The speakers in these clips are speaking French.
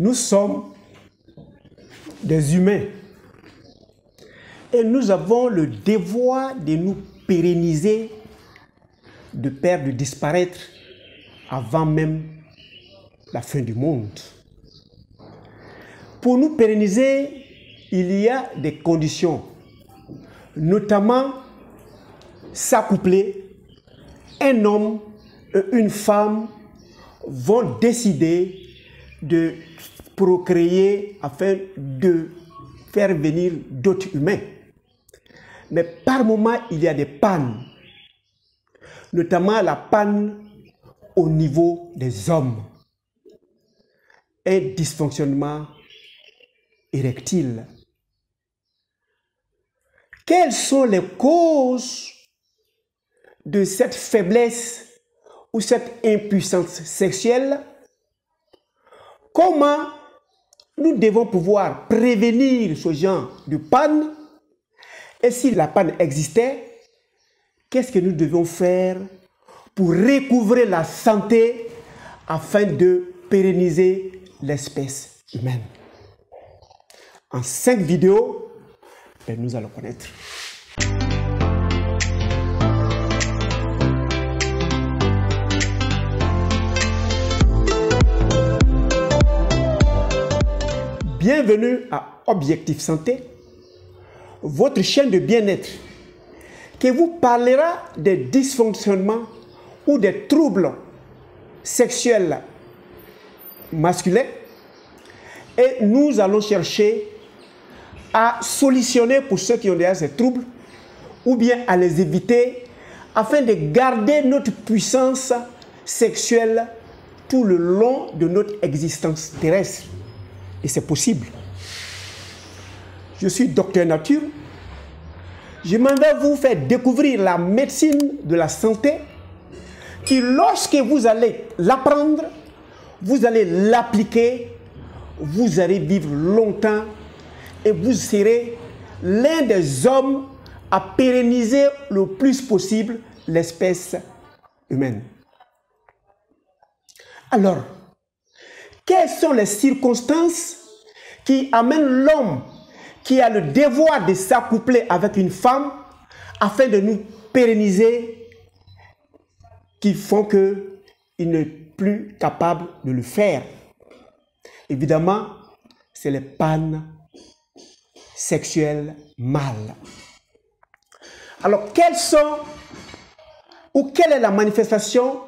Nous sommes des humains et nous avons le devoir de nous pérenniser, de perdre, de disparaître avant même la fin du monde. Pour nous pérenniser, il y a des conditions, notamment s'accoupler. Un homme et une femme vont décider de procréer afin de faire venir d'autres humains. Mais par moments, il y a des pannes, notamment la panne au niveau des hommes. Un dysfonctionnement érectile. Quelles sont les causes de cette faiblesse ou cette impuissance sexuelle? Comment nous devons pouvoir prévenir ce genre de panne? Et si la panne existait, qu'est-ce que nous devons faire pour recouvrer la santé afin de pérenniser l'espèce humaine? En 5 vidéos, nous allons connaître. Bienvenue à Objectif Santé, votre chaîne de bien-être qui vous parlera des dysfonctionnements ou des troubles sexuels masculins. Et nous allons chercher à solutionner pour ceux qui ont déjà ces troubles ou bien à les éviter afin de garder notre puissance sexuelle tout le long de notre existence terrestre. Et c'est possible. Je suis docteur nature. Je m'en vais vous faire découvrir la médecine de la santé qui, lorsque vous allez l'apprendre, vous allez l'appliquer, vous allez vivre longtemps et vous serez l'un des hommes à pérenniser le plus possible l'espèce humaine. Alors, quelles sont les circonstances qui amènent l'homme qui a le devoir de s'accoupler avec une femme afin de nous pérenniser, qui font qu'il n'est plus capable de le faire? Évidemment, c'est les pannes sexuelles mâles. Alors, quelles sont ou quelle est la manifestation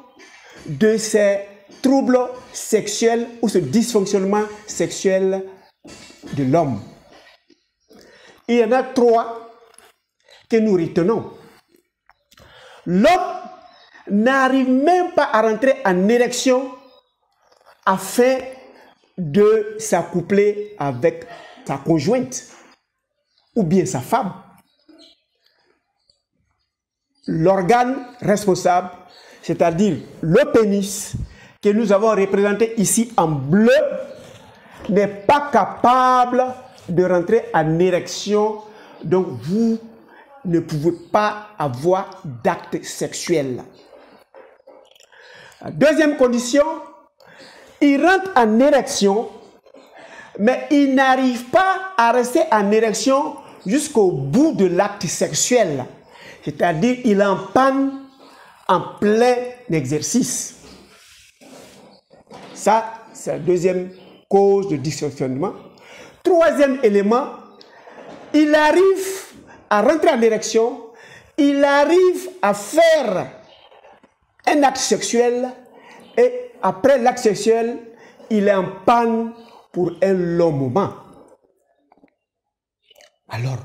de ces troubles sexuels ou ce dysfonctionnement sexuel de l'homme? Il y en a 3 que nous retenons. L'homme n'arrive même pas à rentrer en érection afin de s'accoupler avec sa conjointe ou bien sa femme. L'organe responsable, c'est-à-dire le pénis, que nous avons représenté ici en bleu, n'est pas capable de rentrer en érection, donc vous ne pouvez pas avoir d'acte sexuel. La deuxième condition, il rentre en érection, mais il n'arrive pas à rester en érection jusqu'au bout de l'acte sexuel. C'est-à-dire il est en panne en plein exercice. Ça, c'est la deuxième cause de dysfonctionnement. Troisième élément, il arrive à rentrer en érection, il arrive à faire un acte sexuel et après l'acte sexuel, il est en panne pour un long moment. Alors,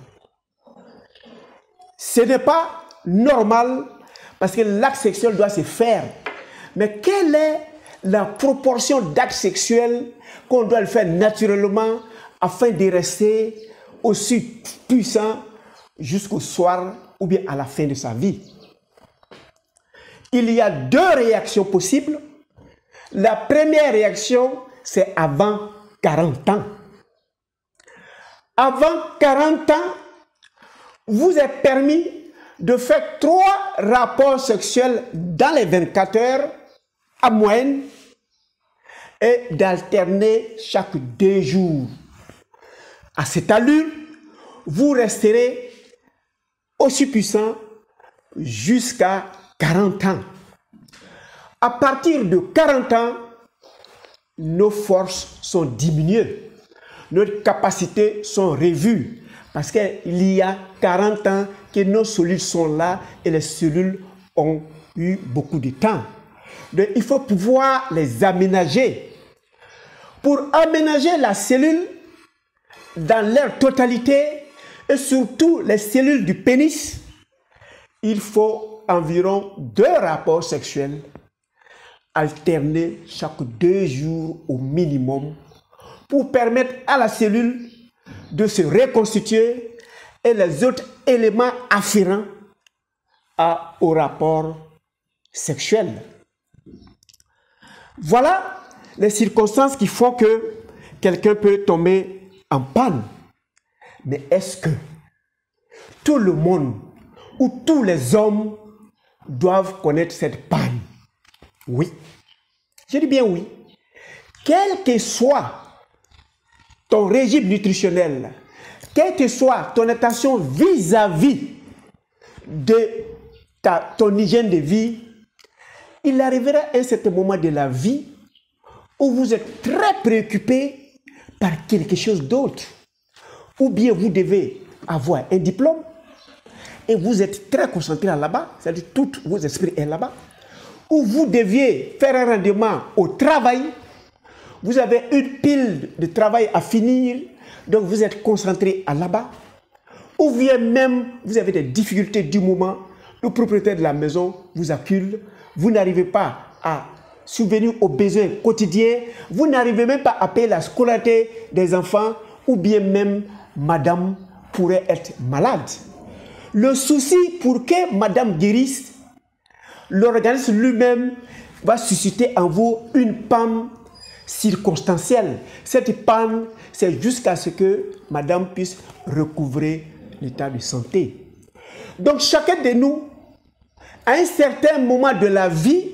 ce n'est pas normal parce que l'acte sexuel doit se faire. Mais quelle est la proportion d'actes sexuels qu'on doit le faire naturellement afin de rester aussi puissant jusqu'au soir ou bien à la fin de sa vie? Il y a 2 réactions possibles. La première réaction, c'est avant 40 ans. Avant 40 ans, vous est permis de faire 3 rapports sexuels dans les 24 heures, à moyenne. est d'alterner chaque 2 jours. À cette allure, vous resterez aussi puissant jusqu'à 40 ans. À partir de 40 ans, nos forces sont diminuées, nos capacités sont revues, parce qu'il y a 40 ans que nos cellules sont là et les cellules ont eu beaucoup de temps. Donc, il faut pouvoir les aménager. Pour aménager la cellule dans leur totalité et surtout les cellules du pénis, il faut environ 2 rapports sexuels alternés chaque 2 jours au minimum pour permettre à la cellule de se reconstituer et les autres éléments afférents au rapport sexuel. Voilà les circonstances qui font que quelqu'un peut tomber en panne. Mais est-ce que tout le monde ou tous les hommes doivent connaître cette panne? Oui. Je dis bien oui. Quel que soit ton régime nutritionnel, quelle que soit ton attention vis-à-vis de ton hygiène de vie, il arrivera un certain moment de la vie où vous êtes très préoccupé par quelque chose d'autre. Ou bien vous devez avoir un diplôme et vous êtes très concentré là-bas, c'est-à-dire tout vos esprits est là-bas. Ou vous deviez faire un rendement au travail, vous avez une pile de travail à finir, donc vous êtes concentré là-bas. Ou bien même vous avez des difficultés du moment, le propriétaire de la maison vous accule, vous n'arrivez pas à subvenir aux besoins quotidiens, vous n'arrivez même pas à payer la scolarité des enfants, ou bien même madame pourrait être malade. Le souci pour que madame guérisse, l'organisme lui-même va susciter en vous une panne circonstancielle. Cette panne, c'est jusqu'à ce que madame puisse recouvrer l'état de santé. Donc chacun de nous, à un certain moment de la vie,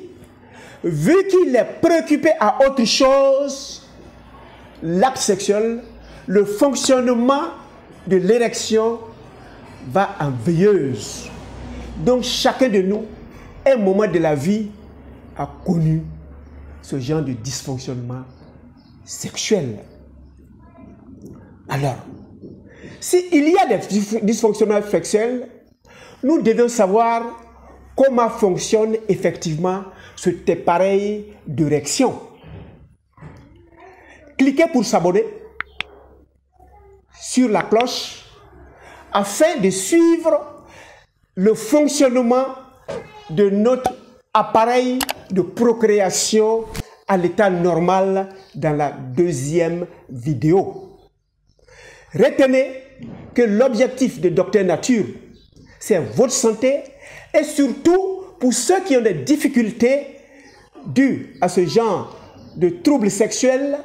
vu qu'il est préoccupé à autre chose, l'acte sexuel, le fonctionnement de l'érection va en veilleuse. Donc chacun de nous, à un moment de la vie, a connu ce genre de dysfonctionnement sexuel. Alors, s'il y a des dysfonctionnements sexuels, nous devons savoir comment fonctionne effectivement cet appareil d'érection. Cliquez pour s'abonner sur la cloche afin de suivre le fonctionnement de notre appareil de procréation à l'état normal dans la 2e vidéo. Retenez que l'objectif de Docteur Nature, c'est votre santé et surtout pour ceux qui ont des difficultés dues à ce genre de troubles sexuels,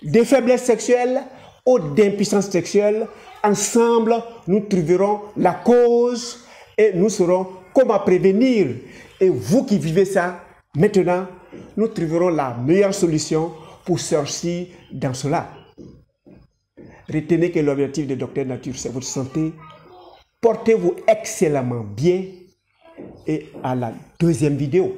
de faiblesses sexuelles ou d'impuissance sexuelle. Ensemble, nous trouverons la cause et nous saurons comment prévenir. Et vous qui vivez ça, maintenant, nous trouverons la meilleure solution pour sortir dans cela. Retenez que l'objectif de Docteur Nature, c'est votre santé. Portez-vous excellemment bien et à la 2e vidéo.